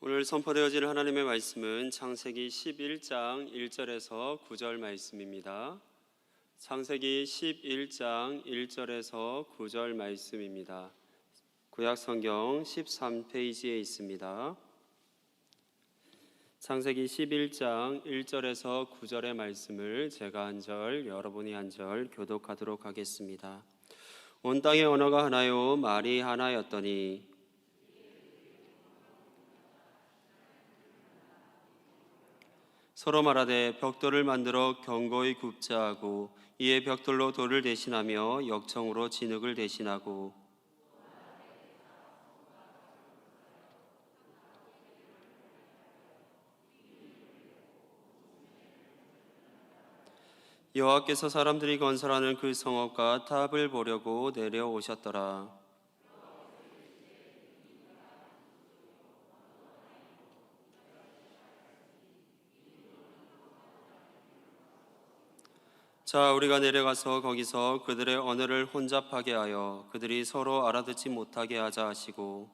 오늘 선포되어질 하나님의 말씀은 창세기 11장 1절에서 9절 말씀입니다. 창세기 11장 1절에서 9절 말씀입니다. 구약성경 13페이지에 있습니다. 창세기 11장 1절에서 9절의 말씀을 제가 한 절, 여러분이 한 절 교독하도록 하겠습니다. 온 땅의 언어가 하나요 말이 하나였더니 서로 말하되 벽돌을 만들어 견고히 굽자 하고 이에 벽돌로 돌을 대신하며 역청으로 진흙을 대신하고 여호와께서 사람들이 건설하는 그 성읍과 탑을 보려고 내려오셨더라. 자, 우리가 내려가서 거기서 그들의 언어를 혼잡하게 하여 그들이 서로 알아듣지 못하게 하자 하시고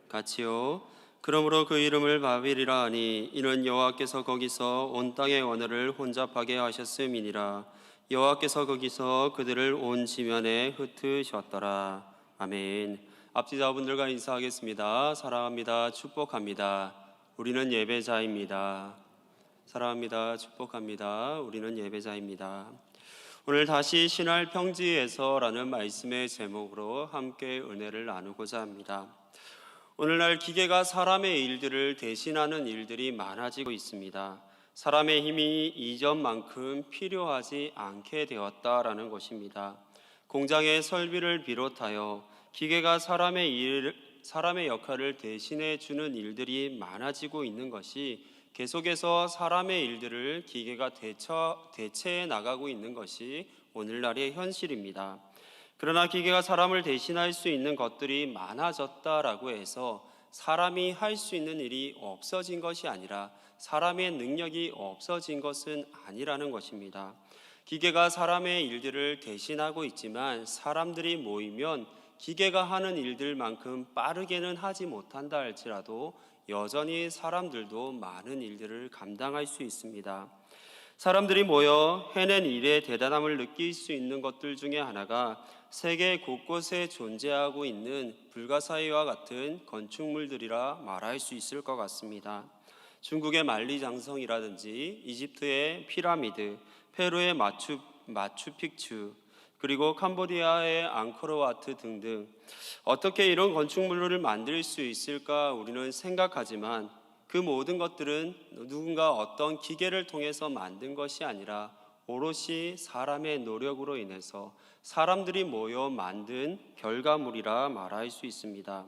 같이요. 그러므로 그 이름을 바벨이라 하니 이는 여호와께서 거기서 온 땅의 언어를 혼잡하게 하셨음이니라. 여호와께서 거기서 그들을 온 지면에 흩으셨더라. 아멘. 앞지자분들과 인사하겠습니다. 사랑합니다. 축복합니다. 우리는 예배자입니다. 사랑합니다. 축복합니다. 우리는 예배자입니다. 오늘 다시 신할 평지에서라는 말씀의 제목으로 함께 은혜를 나누고자 합니다. 오늘날 기계가 사람의 일들을 대신하는 일들이 많아지고 있습니다. 사람의 힘이 이전만큼 필요하지 않게 되었다라는 것입니다. 공장의 설비를 비롯하여 기계가 사람의 역할을 대신해 주는 일들이 많아지고 있는 것이 계속해서 사람의 일들을 기계가 대체해 나가고 있는 것이 오늘날의 현실입니다. 그러나 기계가 사람을 대신할 수 있는 것들이 많아졌다라고 해서 사람이 할 수 있는 일이 없어진 것이 아니라 사람의 능력이 없어진 것은 아니라는 것입니다. 기계가 사람의 일들을 대신하고 있지만 사람들이 모이면 기계가 하는 일들만큼 빠르게는 하지 못한다 할지라도 여전히 사람들도 많은 일들을 감당할 수 있습니다. 사람들이 모여 해낸 일의 대단함을 느낄 수 있는 것들 중에 하나가 세계 곳곳에 존재하고 있는 불가사의와 같은 건축물들이라 말할 수 있을 것 같습니다. 중국의 만리장성이라든지 이집트의 피라미드, 페루의 마추픽추, 그리고 캄보디아의 앙코르와트 등등 어떻게 이런 건축물을 만들 수 있을까 우리는 생각하지만 그 모든 것들은 누군가 어떤 기계를 통해서 만든 것이 아니라 오롯이 사람의 노력으로 인해서 사람들이 모여 만든 결과물이라 말할 수 있습니다.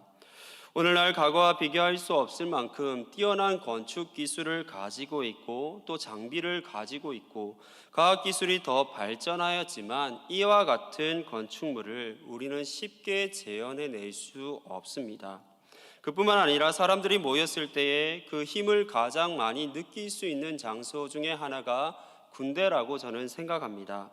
오늘날 과거와 비교할 수 없을 만큼 뛰어난 건축 기술을 가지고 있고 또 장비를 가지고 있고 과학기술이 더 발전하였지만 이와 같은 건축물을 우리는 쉽게 재현해낼 수 없습니다. 그뿐만 아니라 사람들이 모였을 때에 그 힘을 가장 많이 느낄 수 있는 장소 중에 하나가 군대라고 저는 생각합니다.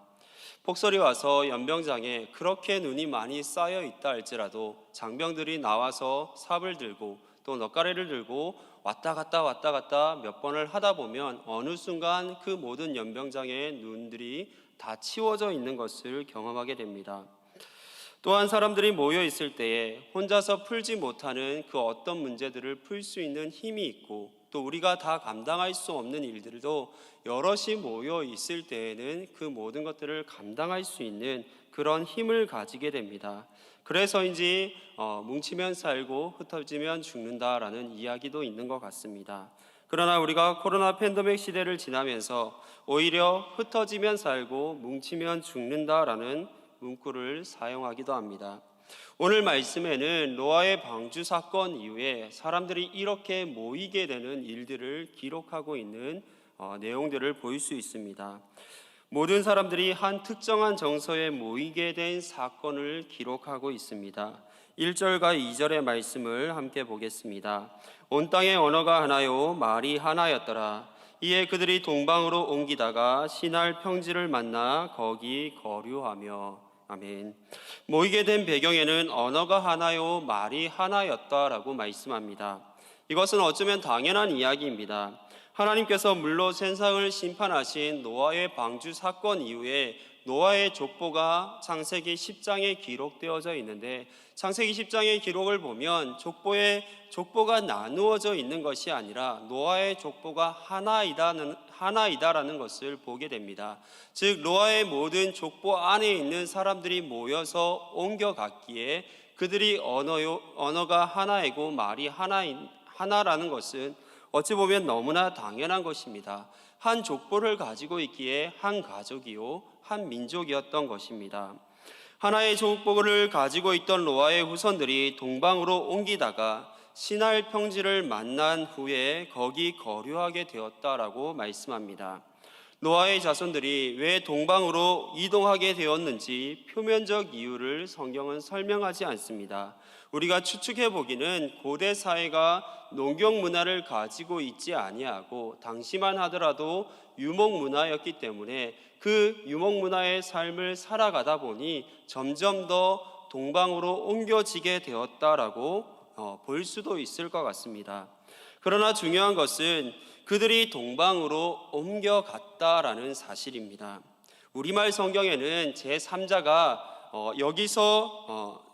폭설이 와서 연병장에 그렇게 눈이 많이 쌓여 있다 할지라도 장병들이 나와서 삽을 들고 또 넛가래를 들고 왔다 갔다 몇 번을 하다 보면 어느 순간 그 모든 연병장의 눈들이 다 치워져 있는 것을 경험하게 됩니다. 또한 사람들이 모여 있을 때에 혼자서 풀지 못하는 그 어떤 문제들을 풀 수 있는 힘이 있고 또 우리가 다 감당할 수 없는 일들도 여럿이 모여 있을 때에는 그 모든 것들을 감당할 수 있는 그런 힘을 가지게 됩니다. 그래서인지 뭉치면 살고 흩어지면 죽는다라는 이야기도 있는 것 같습니다. 그러나 우리가 코로나 팬데믹 시대를 지나면서 오히려 흩어지면 살고 뭉치면 죽는다라는 문구를 사용하기도 합니다. 오늘 말씀에는 노아의 방주 사건 이후에 사람들이 이렇게 모이게 되는 일들을 기록하고 있는 내용들을 볼 수 있습니다. 모든 사람들이 한 특정한 정서에 모이게 된 사건을 기록하고 있습니다. 1절과 2절의 말씀을 함께 보겠습니다. 온 땅의 언어가 하나요 말이 하나였더라. 이에 그들이 동방으로 옮기다가 신할 평지를 만나 거기 거류하며. 아멘. 모이게 된 배경에는 언어가 하나요, 말이 하나였다라고 말씀합니다. 이것은 어쩌면 당연한 이야기입니다. 하나님께서 물로 세상을 심판하신 노아의 방주 사건 이후에 노아의 족보가 창세기 10장에 기록되어져 있는데, 창세기 10장의 기록을 보면 족보가 나누어져 있는 것이 아니라 노아의 족보가 하나이다라는 것을 보게 됩니다. 즉 노아의 모든 족보 안에 있는 사람들이 모여서 옮겨갔기에 그들이 언어가 하나이고 말이 하나라는 것은 어찌 보면 너무나 당연한 것입니다. 한 족보를 가지고 있기에 한 가족이요 한 민족이었던 것입니다. 하나의 족보를 가지고 있던 노아의 후손들이 동방으로 옮기다가 시날 평지를 만난 후에 거기 거류하게 되었다라고 말씀합니다. 노아의 자손들이 왜 동방으로 이동하게 되었는지 표면적 이유를 성경은 설명하지 않습니다. 우리가 추측해 보기는 고대 사회가 농경 문화를 가지고 있지 아니하고 당시만 하더라도 유목 문화였기 때문에 그 유목 문화의 삶을 살아가다 보니 점점 더 동방으로 옮겨지게 되었다라고 볼 수도 있을 것 같습니다. 그러나 중요한 것은 그들이 동방으로 옮겨갔다라는 사실입니다. 우리말 성경에는 제3자가 여기서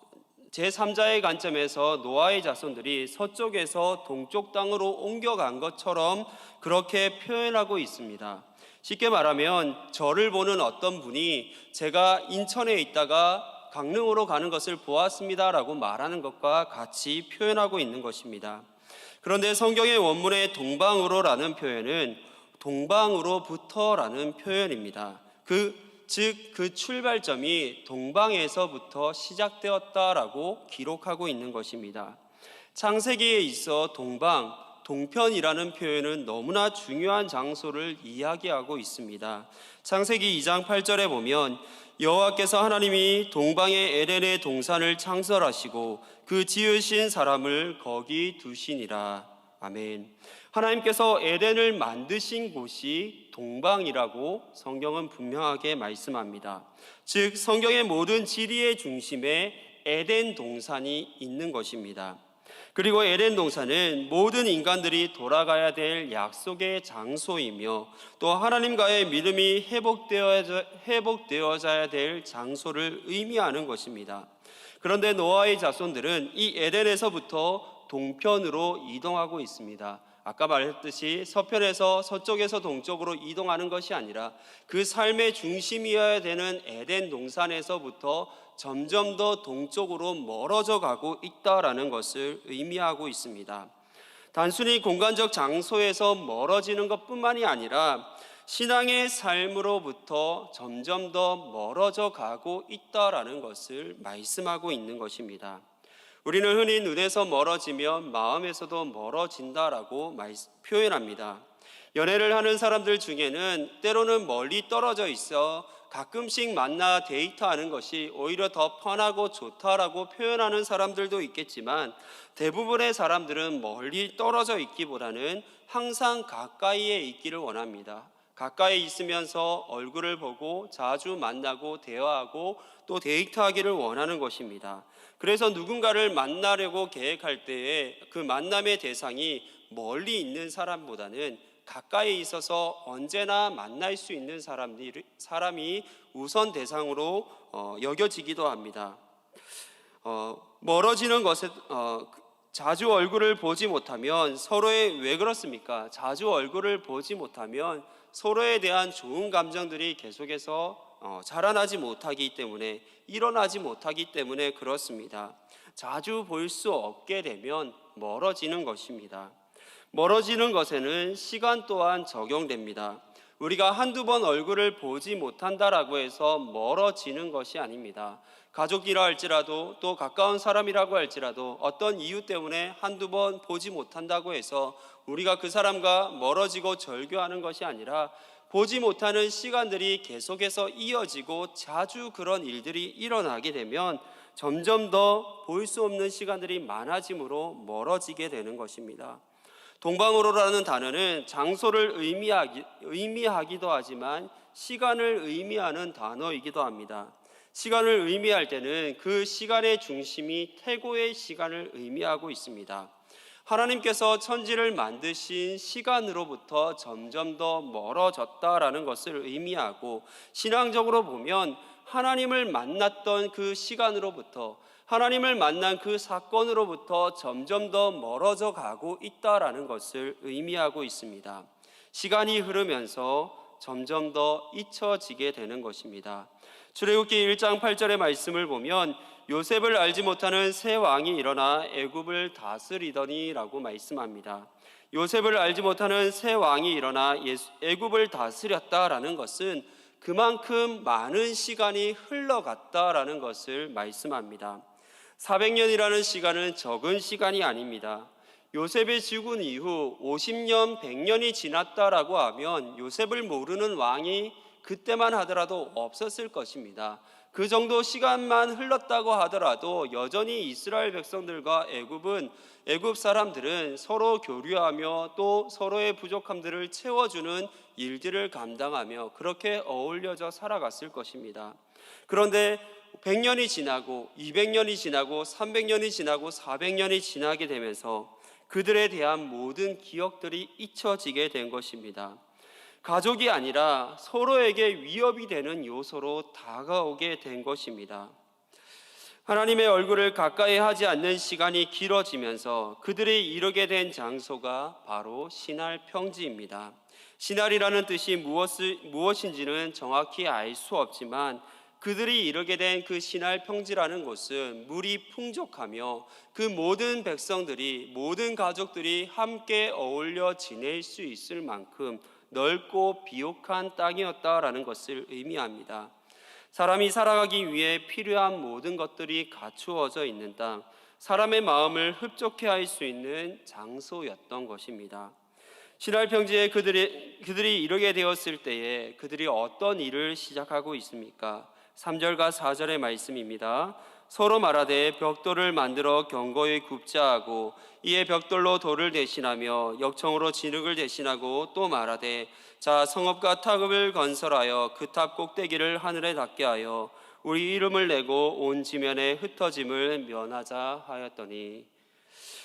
제3자의 관점에서 노아의 자손들이 서쪽에서 동쪽 땅으로 옮겨간 것처럼 그렇게 표현하고 있습니다. 쉽게 말하면 저를 보는 어떤 분이 제가 인천에 있다가 강릉으로 가는 것을 보았습니다라고 말하는 것과 같이 표현하고 있는 것입니다. 그런데 성경의 원문의 동방으로라는 표현은 동방으로부터라는 표현입니다. 즉 그 출발점이 동방에서부터 시작되었다라고 기록하고 있는 것입니다. 창세기에 있어 동편이라는 표현은 너무나 중요한 장소를 이야기하고 있습니다. 창세기 2장 8절에 보면 여호와께서 하나님이 동방의 에덴의 동산을 창설하시고 그 지으신 사람을 거기 두시니라. 아멘. 하나님께서 에덴을 만드신 곳이 동방이라고 성경은 분명하게 말씀합니다. 즉 성경의 모든 지리의 중심에 에덴 동산이 있는 것입니다. 그리고 에덴 동산은 모든 인간들이 돌아가야 될 약속의 장소이며 또 하나님과의 믿음이 회복되어져야 될 장소를 의미하는 것입니다. 그런데 노아의 자손들은 이 에덴에서부터 동편으로 이동하고 있습니다. 아까 말했듯이 서편에서 서쪽에서 동쪽으로 이동하는 것이 아니라 그 삶의 중심이어야 되는 에덴 동산에서부터 점점 더 동쪽으로 멀어져 가고 있다라는 것을 의미하고 있습니다. 단순히 공간적 장소에서 멀어지는 것뿐만이 아니라 신앙의 삶으로부터 점점 더 멀어져 가고 있다라는 것을 말씀하고 있는 것입니다. 우리는 흔히 눈에서 멀어지면 마음에서도 멀어진다라고 표현합니다. 연애를 하는 사람들 중에는 때로는 멀리 떨어져 있어 가끔씩 만나 데이트하는 것이 오히려 더 편하고 좋다라고 표현하는 사람들도 있겠지만 대부분의 사람들은 멀리 떨어져 있기보다는 항상 가까이에 있기를 원합니다. 가까이 있으면서 얼굴을 보고 자주 만나고 대화하고 또 데이트하기를 원하는 것입니다. 그래서 누군가를 만나려고 계획할 때에 그 만남의 대상이 멀리 있는 사람보다는 가까이 있어서 언제나 만날 수 있는 사람이 우선 대상으로 여겨지기도 합니다. 멀어지는 것에 자주 얼굴을 보지 못하면 왜 그렇습니까? 자주 얼굴을 보지 못하면 서로에 대한 좋은 감정들이 계속해서 자라나지 못하기 때문에 일어나지 못하기 때문에 그렇습니다. 자주 볼 수 없게 되면 멀어지는 것입니다. 멀어지는 것에는 시간 또한 적용됩니다. 우리가 한두 번 얼굴을 보지 못한다라고 해서 멀어지는 것이 아닙니다. 가족이라 할지라도 또 가까운 사람이라고 할지라도 어떤 이유 때문에 한두 번 보지 못한다고 해서 우리가 그 사람과 멀어지고 절교하는 것이 아니라 보지 못하는 시간들이 계속해서 이어지고 자주 그런 일들이 일어나게 되면 점점 더 볼 수 없는 시간들이 많아지므로 멀어지게 되는 것입니다. 동방으로라는 단어는 장소를 의미하기도 하지만 시간을 의미하는 단어이기도 합니다. 시간을 의미할 때는 그 시간의 중심이 태고의 시간을 의미하고 있습니다. 하나님께서 천지를 만드신 시간으로부터 점점 더 멀어졌다라는 것을 의미하고, 신앙적으로 보면 하나님을 만났던 그 시간으로부터, 하나님을 만난 그 사건으로부터 점점 더 멀어져 가고 있다라는 것을 의미하고 있습니다. 시간이 흐르면서 점점 더 잊혀지게 되는 것입니다. 출애굽기 1장 8절의 말씀을 보면 요셉을 알지 못하는 새 왕이 일어나 애굽을 다스리더니라고 말씀합니다. 요셉을 알지 못하는 새 왕이 일어나 애굽을 다스렸다라는 것은 그만큼 많은 시간이 흘러갔다라는 것을 말씀합니다. 400년이라는 시간은 적은 시간이 아닙니다. 요셉이 죽은 이후 50년, 100년이 지났다라고 하면 요셉을 모르는 왕이 그때만 하더라도 없었을 것입니다. 그 정도 시간만 흘렀다고 하더라도 여전히 이스라엘 백성들과 애굽 사람들은 서로 교류하며 또 서로의 부족함들을 채워주는 일들을 감당하며 그렇게 어울려져 살아갔을 것입니다. 그런데 100년이 지나고 200년이 지나고 300년이 지나고 400년이 지나게 되면서 그들에 대한 모든 기억들이 잊혀지게 된 것입니다. 가족이 아니라 서로에게 위협이 되는 요소로 다가오게 된 것입니다. 하나님의 얼굴을 가까이 하지 않는 시간이 길어지면서 그들이 이르게 된 장소가 바로 신할 평지입니다. 신할이라는 뜻이 무엇인지는 정확히 알 수 없지만 그들이 이르게 된 그 신할 평지라는 곳은 물이 풍족하며 그 모든 백성들이, 모든 가족들이 함께 어울려 지낼 수 있을 만큼 넓고 비옥한 땅이었다라는 것을 의미합니다. 사람이 살아가기 위해 필요한 모든 것들이 갖추어져 있는 땅, 사람의 마음을 흡족해 할 수 있는 장소였던 것입니다. 신할 평지에 그들이 이르게 되었을 때에 그들이 어떤 일을 시작하고 있습니까? 3절과 4절의 말씀입니다. 서로 말하되 벽돌을 만들어 견고히 굽자 하고 이에 벽돌로 돌을 대신하며 역청으로 진흙을 대신하고 또 말하되 자 성읍과 탑을 건설하여 그 탑 꼭대기를 하늘에 닿게 하여 우리 이름을 내고 온 지면에 흩어짐을 면하자 하였더니,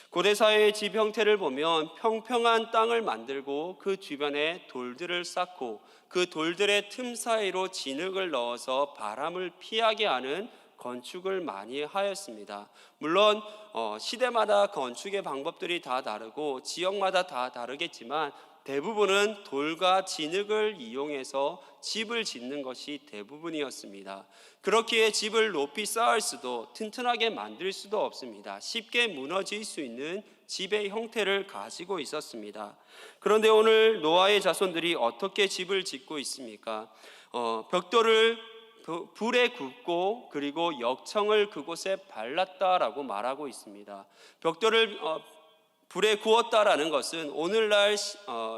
고대 사회의 집 형태를 보면 평평한 땅을 만들고 그 주변에 돌들을 쌓고 그 돌들의 틈 사이로 진흙을 넣어서 바람을 피하게 하는 건축을 많이 하였습니다. 물론 시대마다 건축의 방법들이 다 다르고 지역마다 다 다르겠지만 대부분은 돌과 진흙을 이용해서 집을 짓는 것이 대부분이었습니다. 그렇기에 집을 높이 쌓을 수도 튼튼하게 만들 수도 없습니다. 쉽게 무너질 수 있는 집의 형태를 가지고 있었습니다. 그런데 오늘 노아의 자손들이 어떻게 집을 짓고 있습니까? 벽돌을 불에 굽고 그리고 역청을 그곳에 발랐다라고 말하고 있습니다. 벽돌을 불에 구웠다라는 것은 오늘날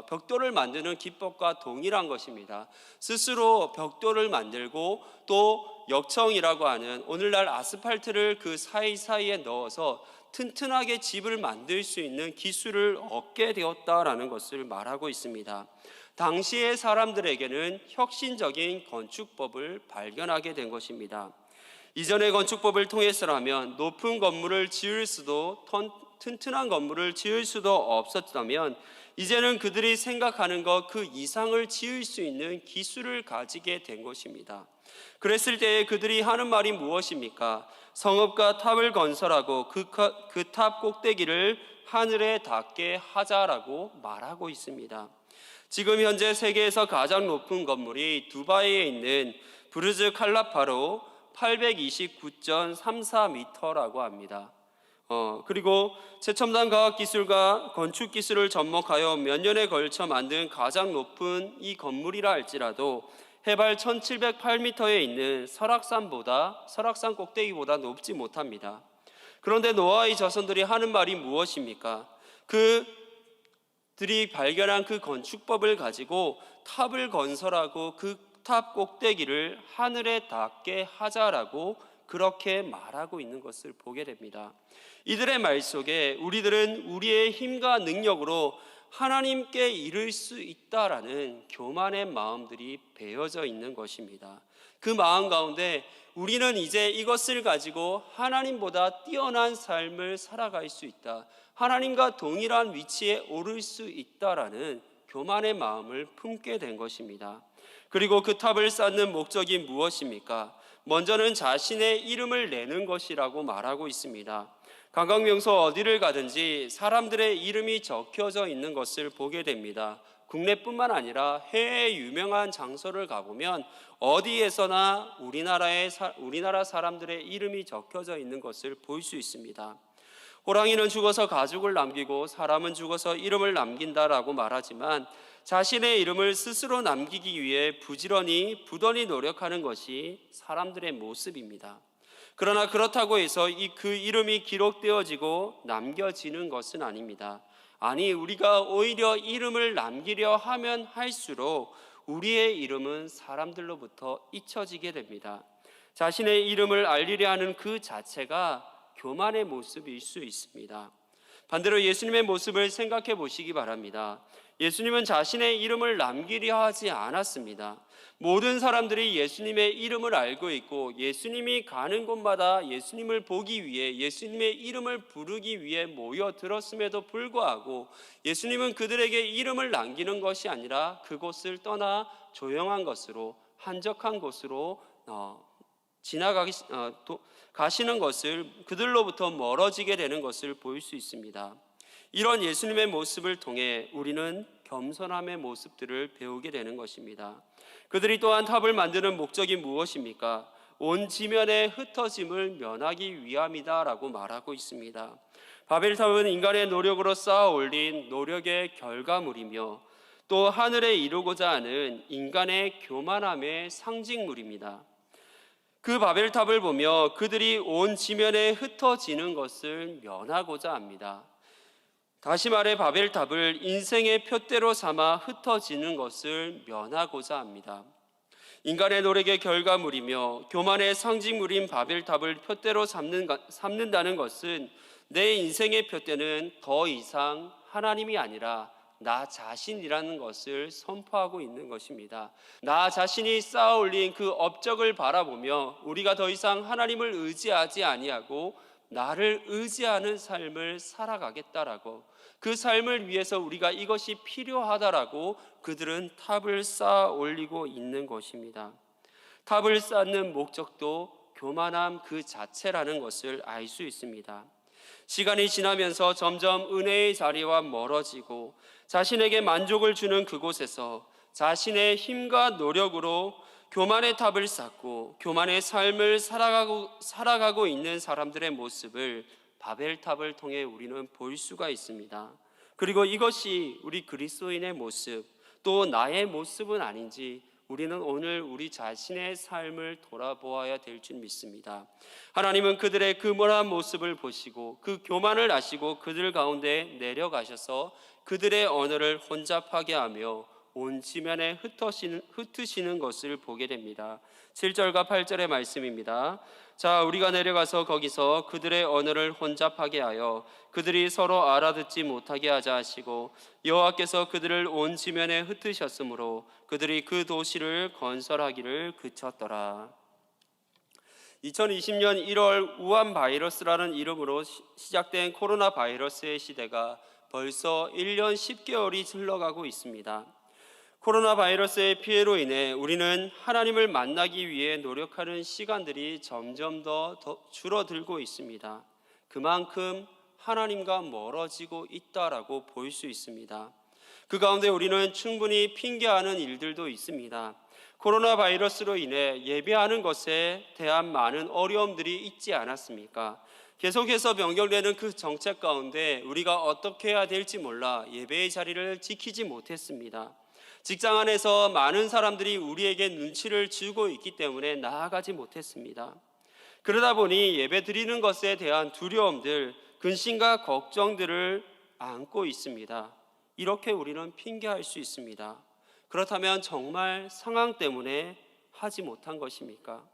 벽돌을 만드는 기법과 동일한 것입니다. 스스로 벽돌을 만들고 또 역청이라고 하는 오늘날 아스팔트를 그 사이사이에 넣어서 튼튼하게 집을 만들 수 있는 기술을 얻게 되었다라는 것을 말하고 있습니다. 당시의 사람들에게는 혁신적인 건축법을 발견하게 된 것입니다. 이전의 건축법을 통해서라면 높은 건물을 지을 수도 튼튼한 건물을 지을 수도 없었다면 이제는 그들이 생각하는 것 그 이상을 지을 수 있는 기술을 가지게 된 것입니다. 그랬을 때에 그들이 하는 말이 무엇입니까? 성읍과 탑을 건설하고 그 탑 꼭대기를 하늘에 닿게 하자라고 말하고 있습니다. 지금 현재 세계에서 가장 높은 건물이 두바이에 있는 부르즈 칼라파로 829.34m라고 합니다. 그리고 최첨단 과학기술과 건축기술을 접목하여 몇 년에 걸쳐 만든 가장 높은 이 건물이라 할지라도 해발 1708m에 있는 설악산 꼭대기보다 높지 못합니다. 그런데 노아의 자손들이 하는 말이 무엇입니까? 그들이 발견한 그 건축법을 가지고 탑을 건설하고 그 탑 꼭대기를 하늘에 닿게 하자라고 그렇게 말하고 있는 것을 보게 됩니다. 이들의 말 속에 우리들은 우리의 힘과 능력으로 하나님께 이를 수 있다라는 교만의 마음들이 배어져 있는 것입니다. 그 마음 가운데 우리는 이제 이것을 가지고 하나님보다 뛰어난 삶을 살아갈 수 있다, 하나님과 동일한 위치에 오를 수 있다라는 교만의 마음을 품게 된 것입니다. 그리고 그 탑을 쌓는 목적이 무엇입니까? 먼저는 자신의 이름을 내는 것이라고 말하고 있습니다. 관광명소 어디를 가든지 사람들의 이름이 적혀져 있는 것을 보게 됩니다. 국내뿐만 아니라 해외 유명한 장소를 가보면 어디에서나 우리나라 사람들의 이름이 적혀져 있는 것을 볼 수 있습니다. 호랑이는 죽어서 가죽을 남기고 사람은 죽어서 이름을 남긴다라고 말하지만 자신의 이름을 스스로 남기기 위해 부지런히 부단히 노력하는 것이 사람들의 모습입니다. 그러나 그렇다고 해서 그 이름이 기록되어지고 남겨지는 것은 아닙니다. 아니, 우리가 오히려 이름을 남기려 하면 할수록 우리의 이름은 사람들로부터 잊혀지게 됩니다. 자신의 이름을 알리려 하는 그 자체가 교만의 모습일 수 있습니다. 반대로 예수님의 모습을 생각해 보시기 바랍니다. 예수님은 자신의 이름을 남기려 하지 않았습니다. 모든 사람들이 예수님의 이름을 알고 있고 예수님이 가는 곳마다 예수님을 보기 위해, 예수님의 이름을 부르기 위해 모여들었음에도 불구하고 예수님은 그들에게 이름을 남기는 것이 아니라 그곳을 떠나 조용한 곳으로, 한적한 곳으로 가시는 것을, 그들로부터 멀어지게 되는 것을 볼 수 있습니다. 이런 예수님의 모습을 통해 우리는 겸손함의 모습들을 배우게 되는 것입니다. 그들이 또한 탑을 만드는 목적이 무엇입니까? 온 지면의 흩어짐을 면하기 위함이다라고 말하고 있습니다. 바벨탑은 인간의 노력으로 쌓아 올린 노력의 결과물이며 또 하늘에 이루고자 하는 인간의 교만함의 상징물입니다. 그 바벨탑을 보며 그들이 온 지면에 흩어지는 것을 면하고자 합니다. 다시 말해 바벨탑을 인생의 표대로 삼아 흩어지는 것을 면하고자 합니다. 인간의 노력의 결과물이며 교만의 상징물인 바벨탑을 표대로 삼는다는 것은 내 인생의 표대는 더 이상 하나님이 아니라 나 자신이라는 것을 선포하고 있는 것입니다. 나 자신이 쌓아 올린 그 업적을 바라보며 우리가 더 이상 하나님을 의지하지 아니하고 나를 의지하는 삶을 살아가겠다라고, 그 삶을 위해서 우리가 이것이 필요하다라고 그들은 탑을 쌓아 올리고 있는 것입니다. 탑을 쌓는 목적도 교만함 그 자체라는 것을 알 수 있습니다. 시간이 지나면서 점점 은혜의 자리와 멀어지고 자신에게 만족을 주는 그곳에서 자신의 힘과 노력으로 교만의 탑을 쌓고 교만의 삶을 살아가고 있는 사람들의 모습을 바벨탑을 통해 우리는 볼 수가 있습니다. 그리고 이것이 우리 그리스도인의 모습, 또 나의 모습은 아닌지 우리는 오늘 우리 자신의 삶을 돌아보아야 될 줄 믿습니다. 하나님은 그들의 그모한 모습을 보시고 그 교만을 아시고 그들 가운데 내려가셔서 그들의 언어를 혼잡하게 하며 온 지면에 흩으시는 것을 보게 됩니다. 7절과 8절의 말씀입니다. 자, 우리가 내려가서 거기서 그들의 언어를 혼잡하게 하여 그들이 서로 알아듣지 못하게 하자 하시고 여호와께서 그들을 온 지면에 흩으셨으므로 그들이 그 도시를 건설하기를 그쳤더라. 2020년 1월 우한 바이러스라는 이름으로 시작된 코로나 바이러스의 시대가 벌써 1년 10개월이 흘러가고 있습니다. 코로나 바이러스의 피해로 인해 우리는 하나님을 만나기 위해 노력하는 시간들이 점점 더 줄어들고 있습니다. 그만큼 하나님과 멀어지고 있다라고 볼 수 있습니다. 그 가운데 우리는 충분히 핑계하는 일들도 있습니다. 코로나 바이러스로 인해 예배하는 것에 대한 많은 어려움들이 있지 않았습니까? 계속해서 변경되는 그 정책 가운데 우리가 어떻게 해야 될지 몰라 예배의 자리를 지키지 못했습니다. 직장 안에서 많은 사람들이 우리에게 눈치를 주고 있기 때문에 나아가지 못했습니다. 그러다 보니 예배 드리는 것에 대한 두려움들, 근심과 걱정들을 안고 있습니다. 이렇게 우리는 핑계할 수 있습니다. 그렇다면 정말 상황 때문에 하지 못한 것입니까?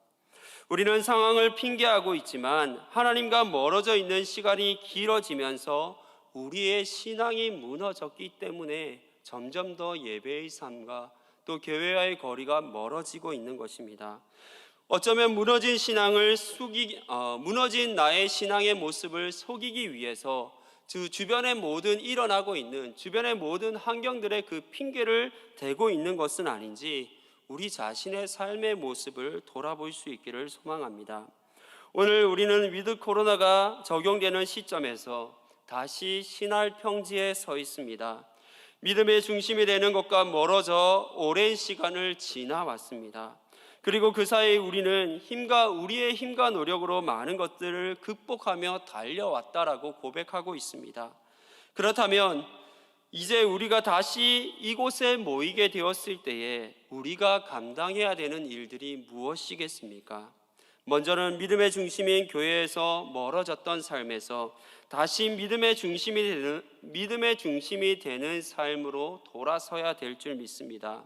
우리는 상황을 핑계하고 있지만 하나님과 멀어져 있는 시간이 길어지면서 우리의 신앙이 무너졌기 때문에 점점 더 예배의 삶과 또 교회와의 거리가 멀어지고 있는 것입니다. 어쩌면 무너진 나의 신앙의 모습을 속이기 위해서 주변의 모든 일어나고 있는 주변의 모든 환경들의 그 핑계를 대고 있는 것은 아닌지 우리 자신의 삶의 모습을 돌아볼 수 있기를 소망합니다. 오늘 우리는 위드 코로나가 적용되는 시점에서 다시 신할 평지에 서 있습니다. 믿음의 중심이 되는 것과 멀어져 오랜 시간을 지나왔습니다. 그리고 그 사이 우리는 우리의 힘과 노력으로 많은 것들을 극복하며 달려왔다라고 고백하고 있습니다. 그렇다면 이제 우리가 다시 이곳에 모이게 되었을 때에 우리가 감당해야 되는 일들이 무엇이겠습니까? 먼저는 믿음의 중심인 교회에서 멀어졌던 삶에서 다시 믿음의 중심이 되는 삶으로 돌아서야 될 줄 믿습니다.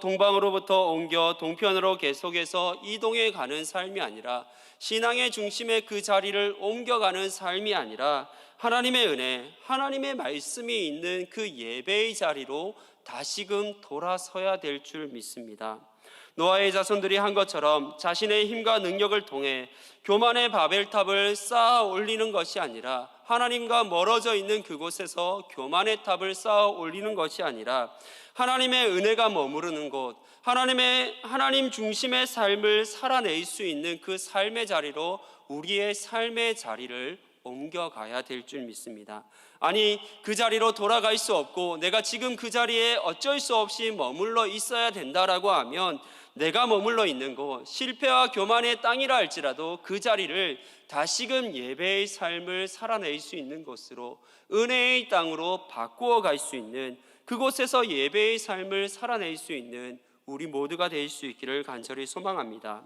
동방으로부터 옮겨 동편으로 계속해서 이동해 가는 삶이 아니라, 신앙의 중심의 그 자리를 옮겨가는 삶이 아니라, 하나님의 은혜, 하나님의 말씀이 있는 그 예배의 자리로 다시금 돌아서야 될 줄 믿습니다. 노아의 자손들이 한 것처럼 자신의 힘과 능력을 통해 교만의 바벨탑을 쌓아 올리는 것이 아니라, 하나님과 멀어져 있는 그곳에서 교만의 탑을 쌓아 올리는 것이 아니라, 하나님의 은혜가 머무르는 곳, 하나님 중심의 삶을 살아낼 수 있는 그 삶의 자리로 우리의 삶의 자리를 옮겨가야 될 줄 믿습니다. 아니, 그 자리로 돌아갈 수 없고 내가 지금 그 자리에 어쩔 수 없이 머물러 있어야 된다라고 하면, 내가 머물러 있는 곳, 실패와 교만의 땅이라 할지라도 그 자리를 다시금 예배의 삶을 살아낼 수 있는 곳으로, 은혜의 땅으로 바꾸어 갈 수 있는, 그곳에서 예배의 삶을 살아낼 수 있는 우리 모두가 될 수 있기를 간절히 소망합니다.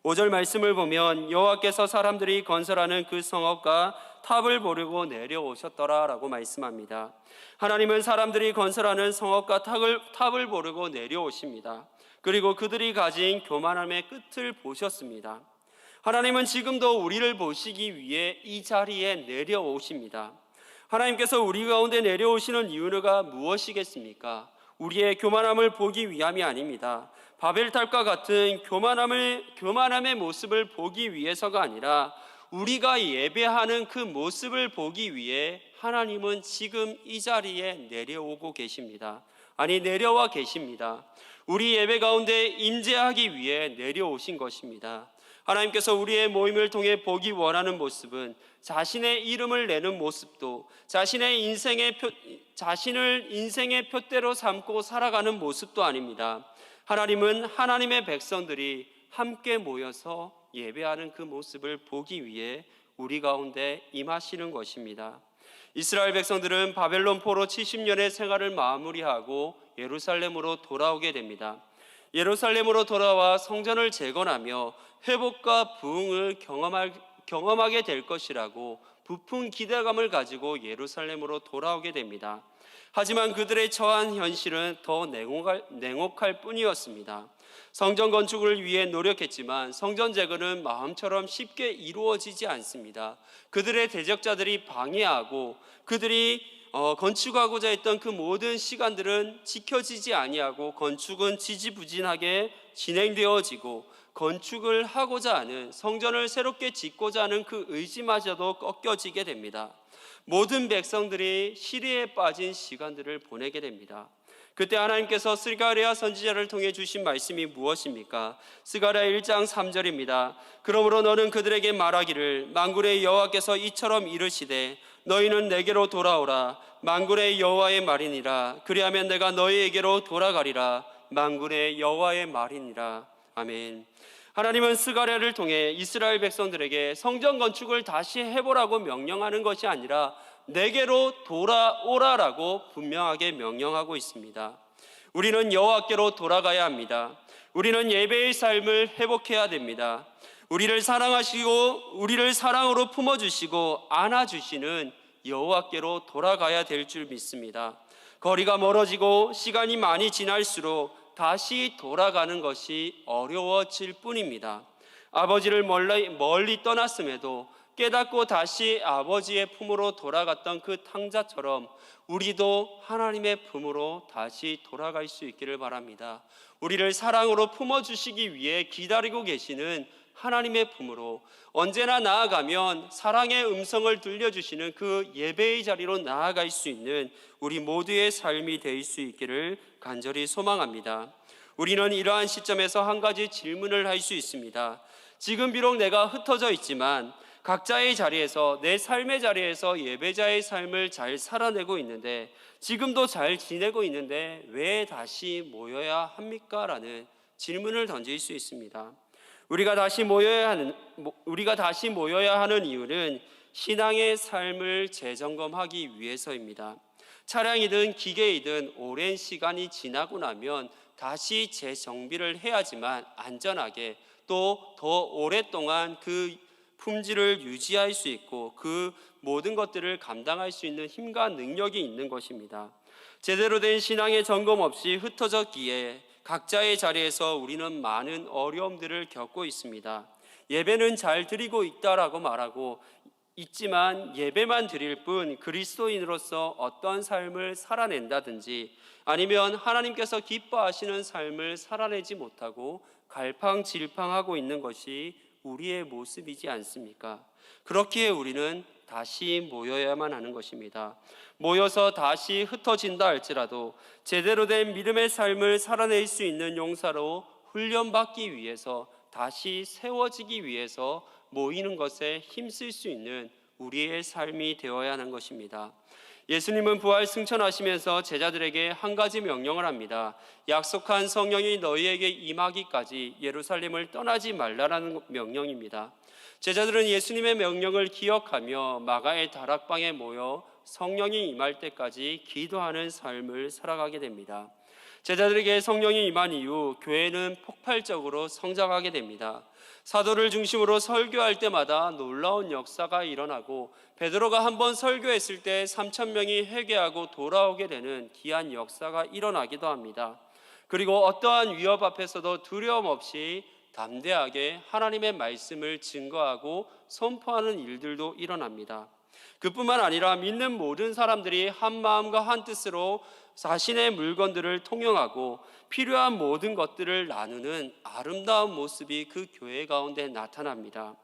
5절 말씀을 보면 여호와께서 사람들이 건설하는 그 성읍과 탑을 보려고 내려오셨더라라고 말씀합니다. 하나님은 사람들이 건설하는 성읍과 탑을 보려고 내려오십니다. 그리고 그들이 가진 교만함의 끝을 보셨습니다. 하나님은 지금도 우리를 보시기 위해 이 자리에 내려오십니다. 하나님께서 우리 가운데 내려오시는 이유가 무엇이겠습니까? 우리의 교만함을 보기 위함이 아닙니다. 바벨탑과 같은 교만함의 모습을 보기 위해서가 아니라, 우리가 예배하는 그 모습을 보기 위해 하나님은 지금 이 자리에 내려오고 계십니다. 아니, 내려와 계십니다. 우리 예배 가운데 임재하기 위해 내려오신 것입니다. 하나님께서 우리의 모임을 통해 보기 원하는 모습은 자신의 이름을 내는 모습도, 자신을 인생의 표대로 삼고 살아가는 모습도 아닙니다. 하나님은 하나님의 백성들이 함께 모여서 예배하는 그 모습을 보기 위해 우리 가운데 임하시는 것입니다. 이스라엘 백성들은 바벨론 포로 70년의 생활을 마무리하고 예루살렘으로 돌아오게 됩니다. 예루살렘으로 돌아와 성전을 재건하며 회복과 부흥을 경험하게 될 것이라고 부푼 기대감을 가지고 예루살렘으로 돌아오게 됩니다. 하지만 그들의 처한 현실은 더 냉혹할 뿐이었습니다. 성전 건축을 위해 노력했지만 성전 재건은 마음처럼 쉽게 이루어지지 않습니다. 그들의 대적자들이 방해하고, 그들이 건축하고자 했던 그 모든 시간들은 지켜지지 아니하고, 건축은 지지부진하게 진행되어지고, 건축을 하고자 하는, 성전을 새롭게 짓고자 하는 그 의지마저도 꺾여지게 됩니다. 모든 백성들이 시리에 빠진 시간들을 보내게 됩니다. 그때 하나님께서 스가랴 선지자를 통해 주신 말씀이 무엇입니까? 스가랴 1장 3절입니다. 그러므로 너는 그들에게 말하기를, 만군의 여호와께서 이처럼 이르시되 너희는 내게로 돌아오라. 만군의 여호와의 말이니라. 그리하면 내가 너희에게로 돌아가리라. 만군의 여호와의 말이니라. 아멘. 하나님은 스가랴를 통해 이스라엘 백성들에게 성전 건축을 다시 해보라고 명령하는 것이 아니라 내게로 돌아오라라고 분명하게 명령하고 있습니다. 우리는 여호와께로 돌아가야 합니다. 우리는 예배의 삶을 회복해야 됩니다. 우리를 사랑하시고 우리를 사랑으로 품어주시고 안아주시는 여호와께로 돌아가야 될 줄 믿습니다. 거리가 멀어지고 시간이 많이 지날수록 다시 돌아가는 것이 어려워질 뿐입니다. 아버지를 멀리 떠났음에도 깨닫고 다시 아버지의 품으로 돌아갔던 그 탕자처럼 우리도 하나님의 품으로 다시 돌아갈 수 있기를 바랍니다. 우리를 사랑으로 품어주시기 위해 기다리고 계시는 하나님의 품으로 언제나 나아가면 사랑의 음성을 들려주시는 그 예배의 자리로 나아갈 수 있는 우리 모두의 삶이 될 수 있기를 간절히 소망합니다. 우리는 이러한 시점에서 한 가지 질문을 할 수 있습니다. 지금 비록 내가 흩어져 있지만 각자의 자리에서, 내 삶의 자리에서 예배자의 삶을 잘 살아내고 있는데, 지금도 잘 지내고 있는데 왜 다시 모여야 합니까? 라는 질문을 던질 수 있습니다. 우리가 다시 모여야 하는 이유는 신앙의 삶을 재점검하기 위해서입니다. 차량이든 기계이든 오랜 시간이 지나고 나면 다시 재정비를 해야지만 안전하게 또 더 오랫동안 그 품질을 유지할 수 있고 그 모든 것들을 감당할 수 있는 힘과 능력이 있는 것입니다. 제대로 된 신앙의 점검 없이 흩어졌기에 각자의 자리에서 우리는 많은 어려움들을 겪고 있습니다. 예배는 잘 드리고 있다라고 말하고 있지만 예배만 드릴 뿐 그리스도인으로서 어떤 삶을 살아낸다든지 아니면 하나님께서 기뻐하시는 삶을 살아내지 못하고 갈팡질팡하고 있는 것이 우리의 모습이지 않습니까? 그렇기에 우리는 다시 모여야만 하는 것입니다. 모여서 다시 흩어진다 할지라도 제대로 된 믿음의 삶을 살아낼 수 있는 용사로 훈련받기 위해서, 다시 세워지기 위해서 모이는 것에 힘쓸 수 있는 우리의 삶이 되어야 하는 것입니다. 예수님은 부활 승천하시면서 제자들에게 한 가지 명령을 합니다. 약속한 성령이 너희에게 임하기까지 예루살렘을 떠나지 말라라는 명령입니다. 제자들은 예수님의 명령을 기억하며 마가의 다락방에 모여 성령이 임할 때까지 기도하는 삶을 살아가게 됩니다. 제자들에게 성령이 임한 이후 교회는 폭발적으로 성장하게 됩니다. 사도를 중심으로 설교할 때마다 놀라운 역사가 일어나고 베드로가 한번 설교했을 때 3,000명이 회개하고 돌아오게 되는 귀한 역사가 일어나기도 합니다. 그리고 어떠한 위협 앞에서도 두려움 없이 담대하게 하나님의 말씀을 증거하고 선포하는 일들도 일어납니다. 그뿐만 아니라 믿는 모든 사람들이 한 마음과 한 뜻으로 자신의 물건들을 통용하고 필요한 모든 것들을 나누는 아름다운 모습이 그 교회 가운데 나타납니다.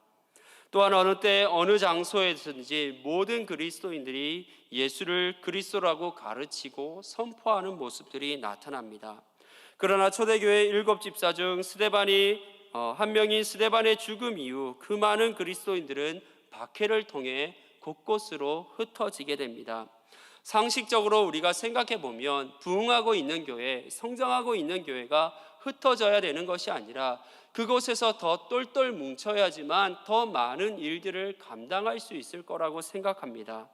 또한 어느 때 어느 장소에든지 모든 그리스도인들이 예수를 그리스도라고 가르치고 선포하는 모습들이 나타납니다. 그러나 초대교회 7집사 중 한 명인 스데반의 죽음 이후 그 많은 그리스도인들은 박해를 통해 곳곳으로 흩어지게 됩니다. 상식적으로 우리가 생각해 보면 부흥하고 있는 교회, 성장하고 있는 교회가 흩어져야 되는 것이 아니라 그곳에서 더 똘똘 뭉쳐야지만 더 많은 일들을 감당할 수 있을 거라고 생각합니다.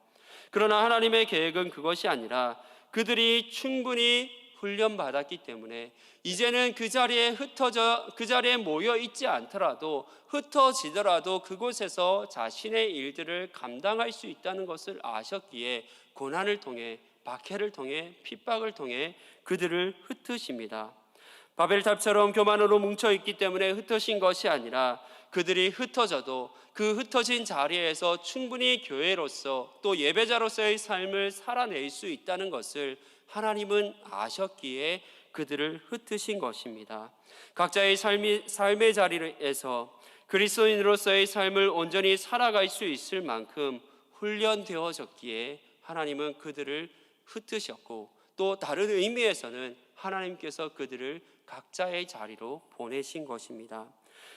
그러나 하나님의 계획은 그것이 아니라 그들이 충분히 훈련받았기 때문에 이제는 그 자리에 모여 있지 않더라도 흩어지더라도 그곳에서 자신의 일들을 감당할 수 있다는 것을 아셨기에 고난을 통해, 박해를 통해, 핍박을 통해 그들을 흩으십니다. 바벨탑처럼 교만으로 뭉쳐있기 때문에 흩어진 것이 아니라 그들이 흩어져도 그 흩어진 자리에서 충분히 교회로서 또 예배자로서의 삶을 살아낼 수 있다는 것을 하나님은 아셨기에 그들을 흩으신 것입니다. 각자의 삶의 자리에서 그리스도인으로서의 삶을 온전히 살아갈 수 있을 만큼 훈련되어졌기에 하나님은 그들을 흩으셨고 또 다른 의미에서는 하나님께서 그들을 각자의 자리로 보내신 것입니다.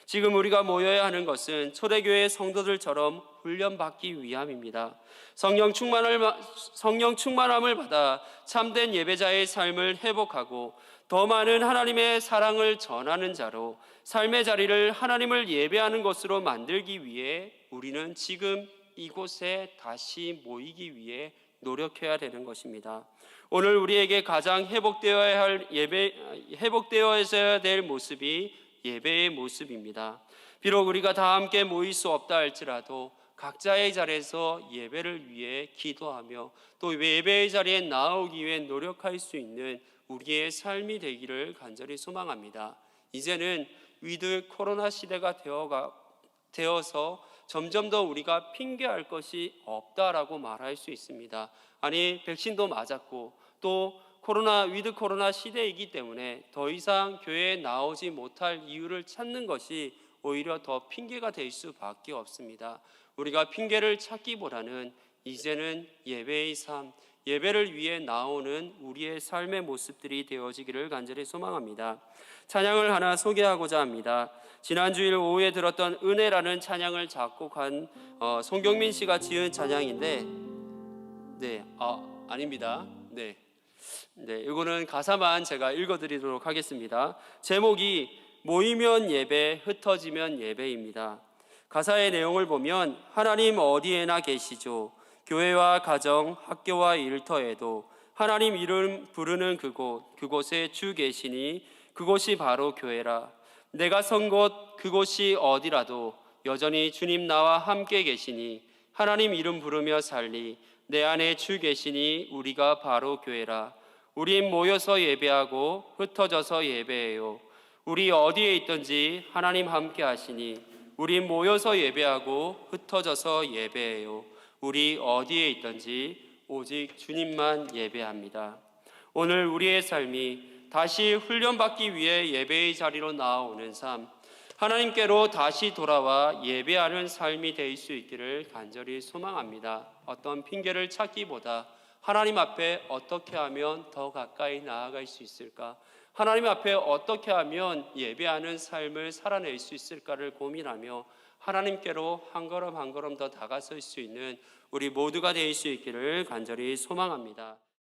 지금 우리가 모여야 하는 것은 초대교회 성도들처럼 훈련받기 위함입니다. 성령 충만함을 받아 참된 예배자의 삶을 회복하고 더 많은 하나님의 사랑을 전하는 자로 삶의 자리를 하나님을 예배하는 것으로 만들기 위해 우리는 지금 이곳에 다시 모이기 위해 노력해야 되는 것입니다. 오늘 우리에게 가장 회복되어야 될 모습이 예배의 모습입니다. 비록 우리가 다 함께 모일 수 없다 할지라도 각자의 자리에서 예배를 위해 기도하며 또 예배의 자리에 나오기 위해 노력할 수 있는 우리의 삶이 되기를 간절히 소망합니다. 이제는 위드 코로나 시대가 되어서 점점 더 우리가 핑계할 것이 없다라고 말할 수 있습니다. 아니, 백신도 맞았고 또 위드 코로나 시대이기 때문에 더 이상 교회에 나오지 못할 이유를 찾는 것이 오히려 더 핑계가 될 수밖에 없습니다. 우리가 핑계를 찾기보다는 이제는 예배의 삶, 예배를 위해 나오는 우리의 삶의 모습들이 되어지기를 간절히 소망합니다. 찬양을 하나 소개하고자 합니다. 지난주일 오후에 들었던 은혜라는 찬양을 작곡한 송경민 씨가 지은 찬양인데, 아닙니다. 이거는 가사만 제가 읽어드리도록 하겠습니다. 제목이 모이면 예배, 흩어지면 예배입니다. 가사의 내용을 보면 하나님 어디에나 계시죠. 교회와 가정, 학교와 일터에도 하나님 이름 부르는 그곳에 주 계시니 그곳이 바로 교회라. 내가 선 곳 그곳이 어디라도 여전히 주님 나와 함께 계시니 하나님 이름 부르며 살리. 내 안에 주 계시니 우리가 바로 교회라. 우린 모여서 예배하고 흩어져서 예배해요. 우리 어디에 있든지 하나님 함께 하시니 우린 모여서 예배하고 흩어져서 예배해요. 우리 어디에 있든지 오직 주님만 예배합니다. 오늘 우리의 삶이 다시 훈련받기 위해 예배의 자리로 나아오는 삶, 하나님께로 다시 돌아와 예배하는 삶이 될 수 있기를 간절히 소망합니다. 어떤 핑계를 찾기보다 하나님 앞에 어떻게 하면 더 가까이 나아갈 수 있을까? 하나님 앞에 어떻게 하면 예배하는 삶을 살아낼 수 있을까를 고민하며 하나님께로 한 걸음 한 걸음 더 다가설 수 있는 우리 모두가 될 수 있기를 간절히 소망합니다.